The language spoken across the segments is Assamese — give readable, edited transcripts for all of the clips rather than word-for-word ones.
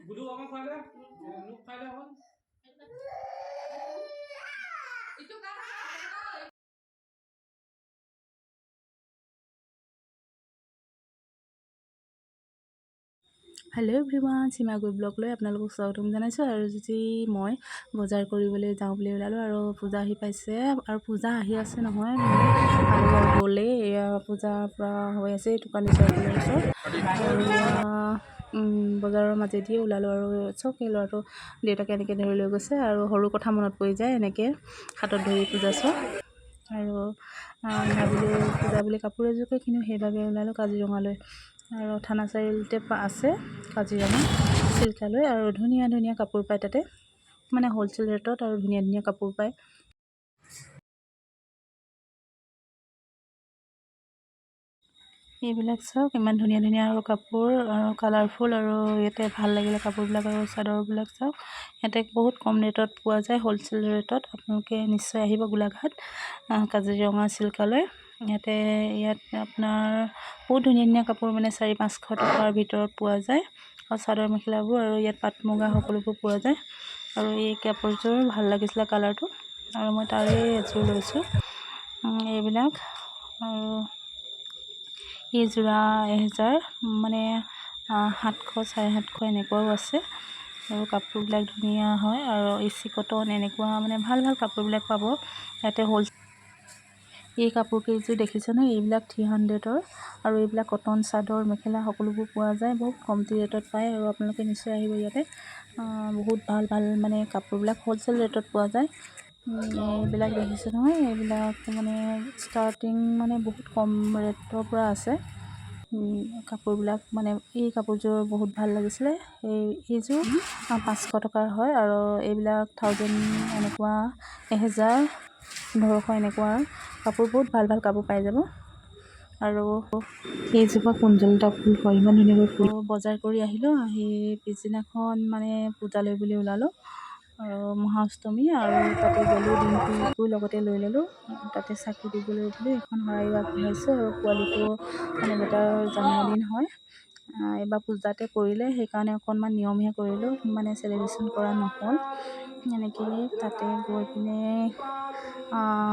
বুধু অকণ খুৱাই দে মোক খুৱাই দে অকণ হেল্ল' এভৰিৱান, সীমাগুৰি ব্লগলৈ আপোনালোকক স্বাগতম জনাইছোঁ। আৰু যদি মই বজাৰ কৰিবলৈ যাওঁ বুলি ওলালোঁ আৰু পূজা আহি পাইছে আৰু পূজা আহি আছে নহয় আৰু গ'লেই এয়া পূজাৰ পৰা হৈ আছে এইটো কাৰণে চাইকেলৰ ওচৰত আৰু বজাৰৰ মাজেদিয়ে ওলালোঁ আৰু চব এই ল'ৰাটো দেউতাকে এনেকৈ ধৰি লৈ গৈছে আৰু সৰু কথা মনত পৰি যায় এনেকৈ হাতত ধৰি পূজা চোৱা আৰু ভাবিলোঁ পূজা বুলি কাপোৰ এযোৰকে কিনো, সেইবাবে ওলালোঁ কাজিৰঙালৈ। আৰু থানা চাৰিআলিতে আছে কাজিৰঙা চিল্কালৈ আৰু ধুনীয়া ধুনীয়া কাপোৰ পায় তাতে, মানে হ'লচেল ৰেটত আৰু ধুনীয়া ধুনীয়া কাপোৰ পায়। এইবিলাক চাওক ইমান ধুনীয়া ধুনীয়া আৰু কাপোৰ আৰু কালাৰফুল আৰু ইয়াতে ভাল লাগিলে কাপোৰবিলাক আৰু চাদৰবিলাক চাওক ইয়াতে বহুত কম ৰেটত পোৱা যায়, হ'লচেল ৰেটত। আপোনালোকে নিশ্চয় আহিব গোলাঘাট কাজিৰঙা চিল্কালৈ। ইয়াত আপোনাৰ বহুত ধুনীয়া ধুনীয়া কাপোৰ মানে 400-500 টকাৰ ভিতৰত পোৱা যায় আৰু চাদৰ মেখেলাবোৰ আৰু ইয়াত পাট মুগা সকলোবোৰ পোৱা যায়। আৰু এই কাপোৰযোৰ ভাল লাগিছিলে কালাৰটো আৰু মই তাৰে এযোৰ লৈছোঁ। এইবিলাক আৰু এই যোৰা 1000 মানে 700 750 এনেকুৱাও আছে আৰু কাপোৰবিলাক ধুনীয়া হয় আৰু এচি কটন এনেকুৱা মানে ভাল ভাল কাপোৰবিলাক পাব ইয়াতে এই কাপোৰ কেইযোৰ দেখিছে ন, এইবিলাক 300ৰ আৰু এইবিলাক কটন চাদৰ মেখেলা সকলোবোৰ পোৱা যায়, বহুত কমটি ৰেটত পায় আৰু আপোনালোকে নিশ্চয় আহিব। ইয়াতে বহুত ভাল ভাল মানে কাপোৰবিলাক হ'লচেল ৰেটত পোৱা যায়। এইবিলাক দেখিছে নহয়, এইবিলাক মানে ষ্টাৰ্টিং মানে বহুত কম ৰেটৰ পৰা আছে কাপোৰবিলাক। মানে এই কাপোৰযোৰ বহুত ভাল লাগিছিলে, এইযোৰ 500 টকাৰ হয় আৰু এইবিলাক 1000 এনেকুৱা 1000-1500 এনেকুৱা কাপোৰ, বহুত ভাল ভাল কাপোৰ পাই যাব। আৰু এইজোপা কুঞ্জলতা ফুল হয়, ইমান ধুনীয়াকৈ ফুল। বজাৰ কৰি আহিলোঁ, আহি পিছদিনাখন মানে পূজালৈ বুলি ওলালোঁ আৰু মহাষ্টমী আৰু তাতে গ'লোঁ, দিনটো লগতে লৈ ল'লোঁ। তাতে চাকি দিবলৈ বুলি এখন শৰাই আগবঢ়াইছোঁ আৰু পোৱালিটো মানে বেটাৰ জন্মদিন হয় এইবাৰ পূজাতে কৰিলে, সেইকাৰণে অকণমান নিয়মহে কৰিলোঁ, মানে চেলিব্ৰেশ্যন কৰা নহ'ল। এনেকৈয়ে তাতে গৈ পিনে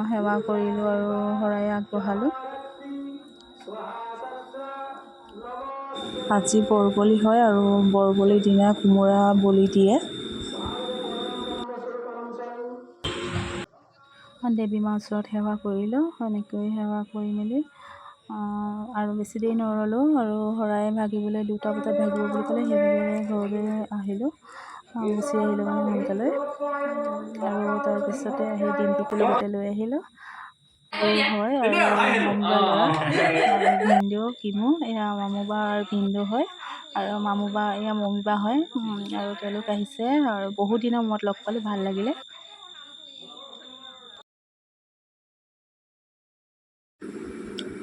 সেৱা কৰিলোঁ আৰু শৰাই আগবঢ়ালোঁ। আজি বৰবলি হয় আৰু বৰবলিৰ দিনা কোমোৰা বলি দিয়ে। দেৱী মাৰ ওচৰত সেৱা কৰিলোঁ, এনেকৈ সেৱা কৰি মেলি আৰু বেছি দেৰি নৰলোঁ আৰু শৰাই ভাগিবলৈ 2টা বজাত ভাগিব বুলি ক'লে, সেইবাবে ঘৰলৈ আহিলোঁ, গুচি আহিলোঁ মানে সোনকালে। আৰু তাৰপিছতে আহি ডিম্পিকো লগতে লৈ আহিলোঁ। হয় আৰু মামুবাৰ ল'ৰা ভিনদেউ কিমু, এয়া মামুবাৰ ভিনদেউ হয় আৰু মামুবা এয়া মমিবা হয় আৰু তেওঁলোক আহিছে আৰু বহুত দিনৰ মূৰত লগ পালোঁ, ভাল লাগিলে।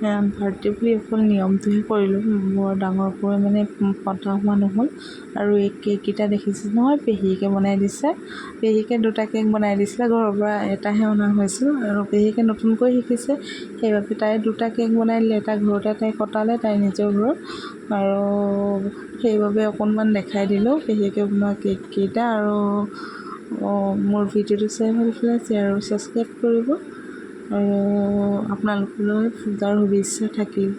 বাৰ্থডে বুলি অকল নিয়মটোহে কৰিলোঁ, বৰ ডাঙৰকৈ মানে পতা হোৱা নহ'ল। আৰু এই কেককেইটা দেখিছোঁ নহয়, পেহীকে বনাই দিছে, পেহীকে 2টা কেক বনাই দিছিলে, ঘৰৰ পৰা এটাহে অনা হৈছিল আৰু পেহীকে নতুনকৈ শিকিছে, সেইবাবে তাই 2টা কেক বনাই দিলে। এটা ঘৰতে তাই কটালে, তাই নিজৰ ঘৰত, আৰু সেইবাবে অকণমান দেখাই দিলোঁ পেহীকে বনোৱা কেককেইটা। আৰু মোৰ ভিডিঅ'টো চাই ভাল পালে শ্বেয়াৰ আৰু ছাবস্ক্ৰাইব কৰিব আৰু আপোনালোকলৈ পূজাৰ শুভেচ্ছা থাকিল।